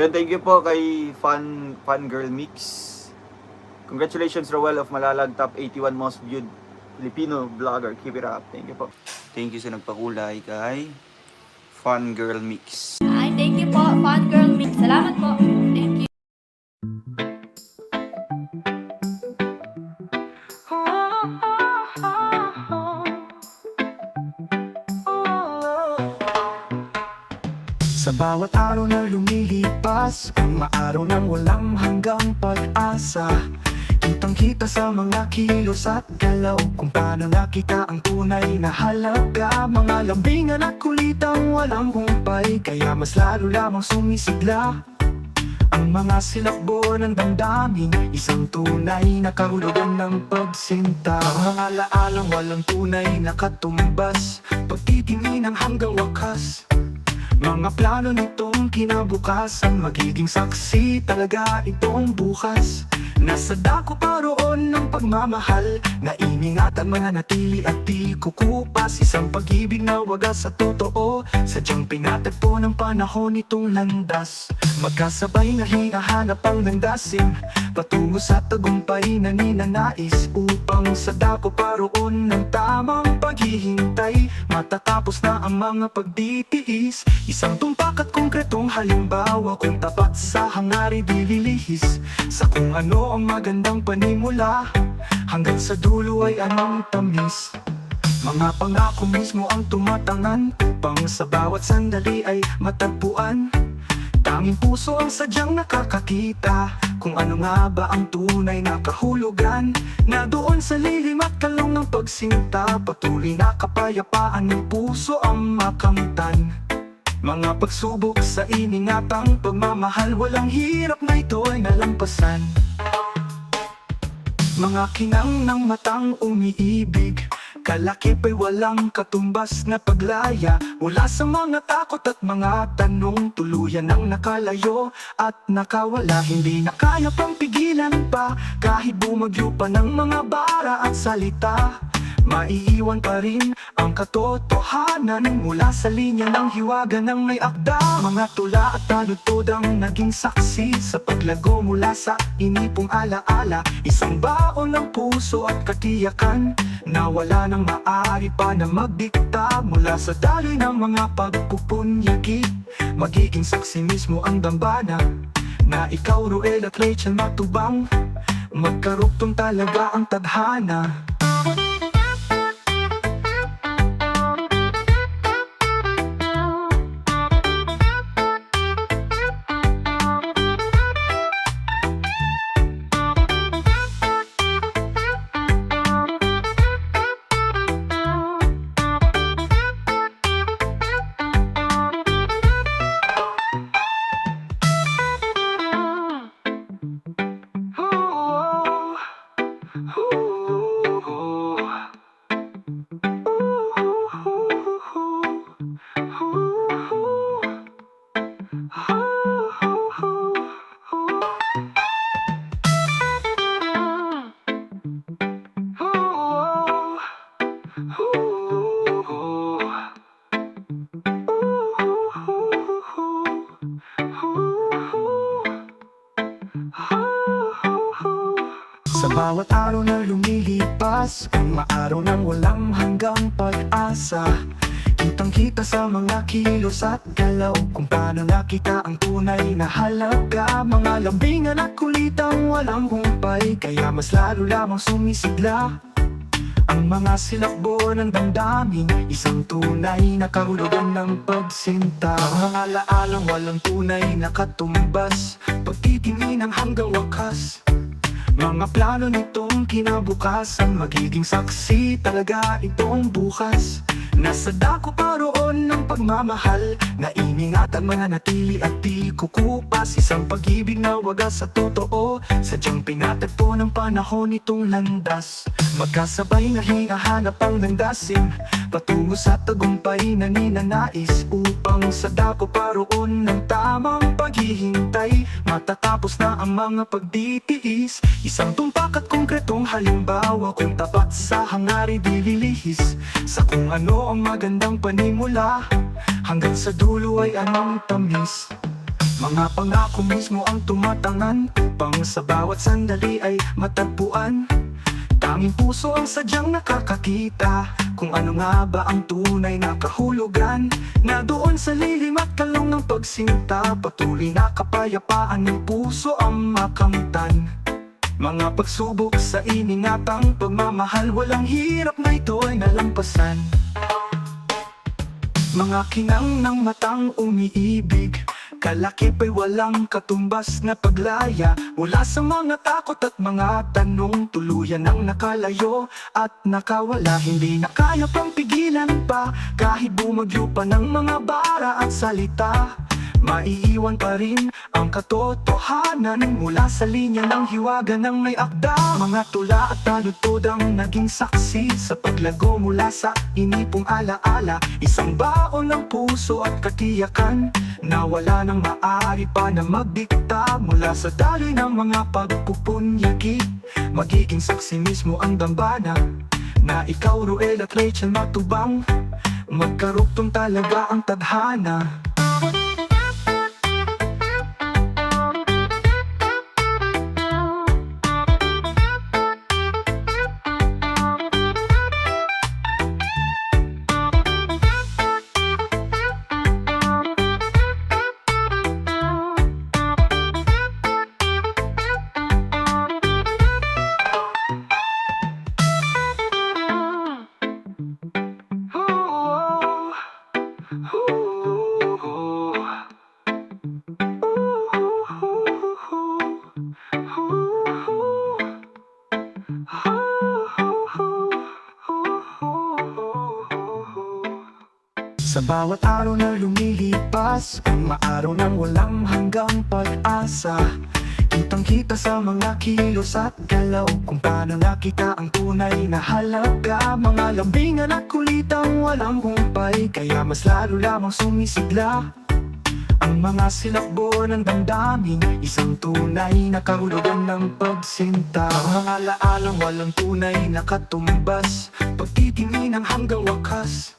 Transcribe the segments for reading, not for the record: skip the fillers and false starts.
Yun, thank you po kay Fun Girl Mix. Congratulations, Roel of Malalag, top 81 most viewed Filipino vlogger. Keep it up. Thank you po. Thank you sa nagpakulay kay Fun Girl Mix. Ay, thank you po, Fun Girl Mix. Salamat po. Thank you. Sa bawat araw na lumilipas, ang maaraw ng walang hanggang pag-asa. Kitang-kita sa mga kilos at galaw, kung paano nakita ang tunay na halaga. Mga lambingan at kulitang walang humpay, kaya mas lalo lamang sumisigla ang mga silakbo ng damdamin, isang tunay na kahulugan ng pagsinta. Ang alaalang walang tunay na katumbas, pagtitingin hanggang wakas. Mga plano nitong kinabukasan, magiging saksi talaga itong bukas. Nasa dako paroon ng pagmamahal, na iningatan mananatili at di kukupas. Isang pag-ibig na wagas sa totoo, sadyang pinatagpo ng panahon itong landas. Magkasabay na hinahanap ang landasin, patungo sa tagumpay na ninanais. Upang sa dako paroon ng tamang paghihintay, matatapos na ang mga pagditiis. Isang tumpak at konkretong halimbawa, kung tapat sa hangarin di lilihis. Sa kung ano ang magandang panimula, hanggang sa dulo ay anong tamis. Mga pangako mismo ang tumatangan, upang sa bawat sandali ay matagpuan. Tanging puso ang sadyang nakakakita, kung ano nga ba ang tunay na kahulugan. Na doon sa lilim at kalong ng pagsinta, patuloy na kapayapaan ng puso ang makamtan. Mga pagsubok sa iningatang pagmamahal, walang hirap na ito ay nalampasan. Mga kinang ng matang umiibig, kalakip ay walang katumbas na paglaya. Mula sa mga takot at mga tanong, tuluyan ang nakalayo at nakawala. Hindi na kaya pang pigilan pa, kahit bumagyo pa ng mga bara at salita. Maiiwan pa rin ang katotohanan mula sa linya ng hiwaga ng may akda. Mga tula at taludtod ang naging saksi sa paglago mula sa inipong alaala. Isang baon ng puso at katiyakan, na wala nang maaari pa na magdikta. Mula sa daloy ng mga pagpupunyagi, magiging saksi mismo ang dambana, na ikaw, Roel at Rachel Matubang, magkaruktong talaga ang tadhana. Sa bawat araw na lumilipas, ang maaraw ng walang hanggang pag-asa. Kitang-kita sa mga kilos at galaw, kung paano nakita ang tunay na halaga. Mga lambingan at kulitang walang humpay, kaya mas lalo lamang sumisigla ang mga silakbo ng damdamin, isang tunay na kahulugan ng pagsinta. Ang alaalang walang tunay na katumbas, pagtitingin hanggang wakas. Mga plano nitong kinabukasan, magiging saksi talaga itong bukas. Nasa dako paroon ng pagmamahal, na iningatan mananatili at di kukupas. Isang pag-ibig na wagas sa totoo, sadyang pinatagpo ng panahon itong landas. Magkasabay na hinahanap ang landasin, patungo sa tagumpay na ninanais. Upang sa dako paroon ng tamang paghihintay, matatapos na ang mga pagditiis. Isang tumpak at konkretong halimbawa, kung tapat sa hangarin di lilihis. Sa kung ano ang magandang panimula, hanggang sa dulo ay anong tamis. Mga pangako mismo ang tumatangan upang sa bawat sandali ay matagpuan. Tanging puso ang sadyang nakakakita kung ano nga ba ang tunay na kahulugan. Na doon sa lilim at kalong ng pagsinta, patuloy na kapayapaan ng puso ang makamtan. Mga pagsubok sa iningatang pagmamahal, walang hirap na ito ay nalampasan. Mga kinang ng matang umiibig, kalakip ay walang katumbas na paglaya. Mula sa mga takot at mga tanong, tuluyan ang nakalayo at nakawala. Hindi na kaya pang pigilan pa, kahit bumagyo pa ng mga bara at salita. Maiiwan pa rin ang katotohanan mula sa linya ng hiwaga ng may akda. Mga tula at taludtod ang naging saksi sa paglago mula sa inipong alaala. Isang baon ng puso at katiyakan na wala nang maaari pa na magdikta. Mula sa daloy ng mga pagpupunyagi, magiging saksi mismo ang dambana na ikaw, Ruel at Rachel Matubang, magkaruktong talaga ang tadhana. Sa bawat araw na lumilipas, umaaraw ng walang hanggang pag-asa. Kitang-kita sa mga kilos at galaw kung paano nakita ang tunay na halaga. Mga lambingan at kulitang walang humpay, kaya mas lalo lamang sumisigla ang mga silakbo ng damdamin, isang tunay na kahulugan ng pagsinta. Ang alaalang walang tunay na katumbas, pagtitingin ang hanggang wakas.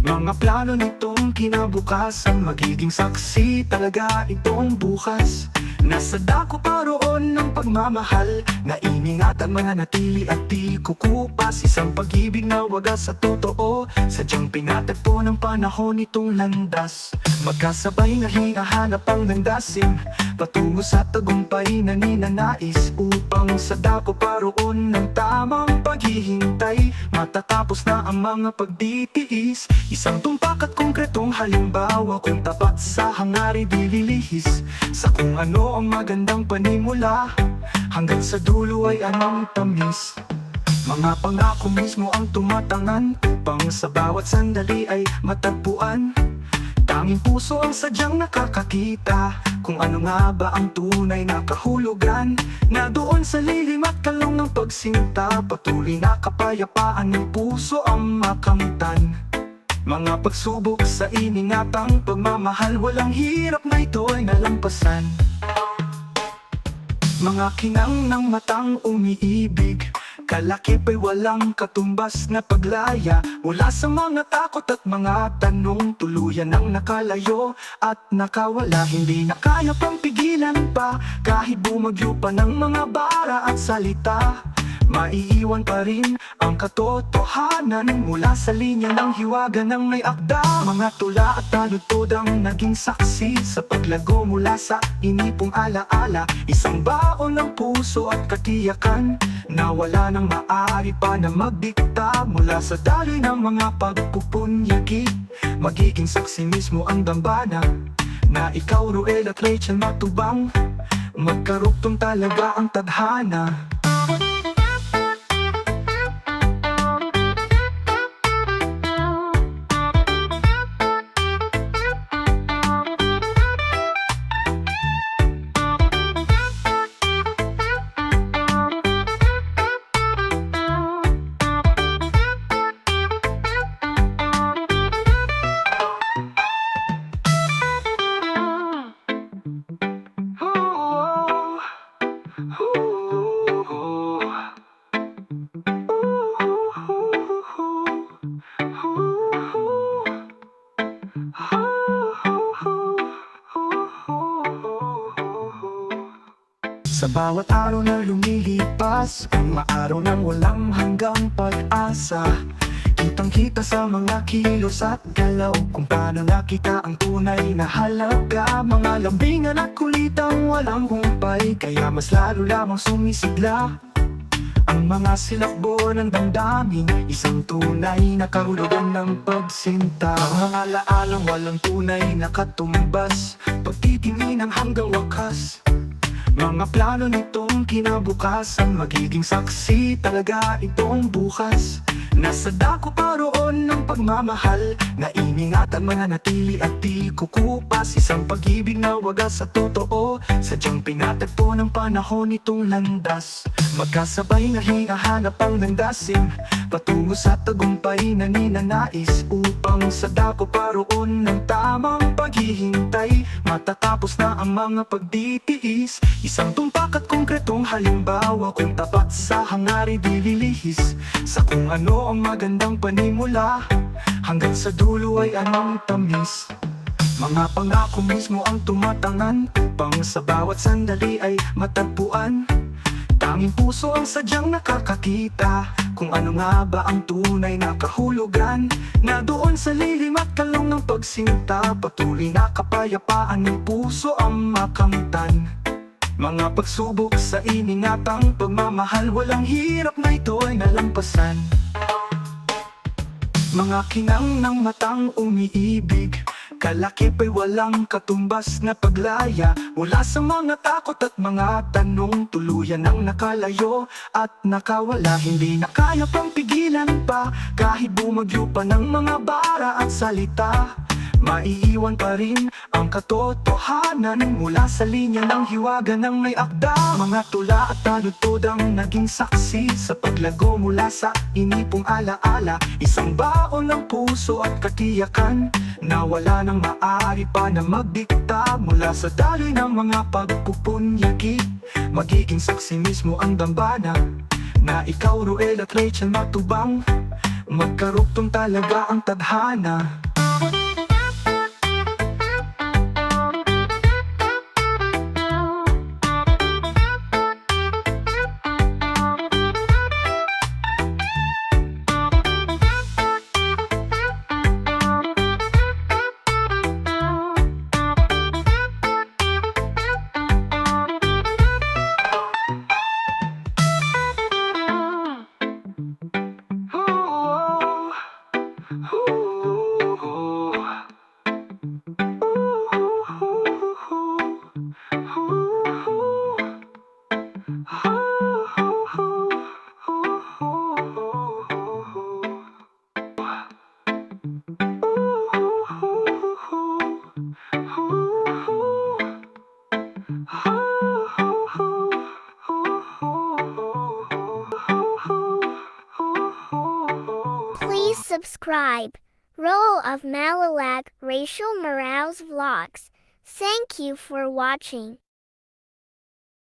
Mga plano nitong kinabukasan, magiging saksi talaga itong bukas. Nasa dako paroon ng pagmamahal, na iningatan mananatili at di kukupas. Isang pag-ibig na wagas sa totoo, sadyang pinatagpo ng panahon itong landas. Magkasabay na hinahanap ang landasin, patungo sa tagumpay na ninanais. Upang sa dako paroon ng tamang paghihintay, matatapos na ang mga pagditiis. Isang tumpak at konkretong halimbawa, kung tapat sa hangarin di lilihis. Sa kung ano ang magandang panimula, hanggang sa dulo ay anong tamis. Mga pangako mismo ang tumatangan upang sa bawat sandali ay matagpuan. Tanging puso ang sadyang nakakakita kung ano nga ba ang tunay na kahulugan. Na doon sa lilim at kalong ng pagsinta, patuloy na kapayapaan ng puso ang makamtan. Mga pagsubok sa iningatang pagmamahal, walang hirap na ito ay nalampasan. Mga kinang ng matang umiibig, kalakip ay walang katumbas na paglaya. Mula sa mga takot at mga tanong, tuluyan ang nakalayo at nakawala. Hindi na kaya pang pigilan pa, kahit bumagyo pa ng mga bara at salita. Maiiwan pa rin ang katotohanan mula sa linya ng hiwaga ng may akda. Mga tula at taludtod ang naging saksi sa paglago mula sa inipong alaala. Isang baon ng puso at katiyakan na wala nang maaari pa na magdikta. Mula sa daloy ng mga pagpupunyagi, magiging saksi mismo ang dambana na ikaw, Ruel at Rachel Matubang, magkaruktong talaga ang tadhana. Sa bawat araw na lumilipas, mga araw ng walang hanggang pag-asa. Kitang-kita sa mga kilos at galaw, kung paano nakita ang tunay na halaga. Mga lambingan at kulitang walang humpay, kaya mas lalo lamang sumisigla ang mga silakbo ng damdamin, isang tunay na kahulugan ng pagsinta. Ang mga laalang walang tunay na katumbas, pagtitingin hanggang wakas. Mga plano nitong kinabukasan, magiging saksi talaga itong bukas. Nasa dako paroon ng pagmamahal, na iningatan mananatili at di kukupas. Isang pag-ibig na wagas sa totoo, sadyang pinatagpo ng panahon itong landas. Magkasabay na hinahanap ang landasin, patungo sa tagumpay na ninanais. Upang sa dako paroon ng tamang paghihintay, matatapos na ang mga pagtitiis. Isang tumpak at konkretong halimbawa, kung tapat sa hangarin di lilihis. Sa kung ano ang magandang panimula, hanggang sa dulo ay anong tamis. Mga pangako mismo ang tumatangan, upang sa bawat sandali ay matagpuan. Tanging puso ang sadyang nakakakita, kung ano nga ba ang tunay na kahulugan. Na doon sa lilim at kalong ng pagsinta, patuloy na kapayapaan ng puso ang makamtan. Mga pagsubok sa iningatang pagmamahal, walang hirap na ito ay nalampasan. Mga kinang ng matang umiibig, kalakip ay walang katumbas na paglaya. Mula sa mga takot at mga tanong, tuluyan ang nakalayo at nakawala. Hindi na kaya pang pigilan pa, kahit bumagyo pa ng mga bara at salita. Maiiwan pa rin ang katotohanan mula sa linya ng hiwaga ng may akda. Mga tula at taludtod ang naging saksi sa paglago mula sa inipong alaala. Isang baon ng puso at katiyakan, na wala nang maaari pa na magdikta. Mula sa daloy ng mga pagpupunyagi, magiging saksi mismo ang dambana, na ikaw, Ruel at Rachel matubang, magkaruktong talaga ang tadhana. Please subscribe. Role of Malalag, Rachel Morales Vlogs. Thank you for watching.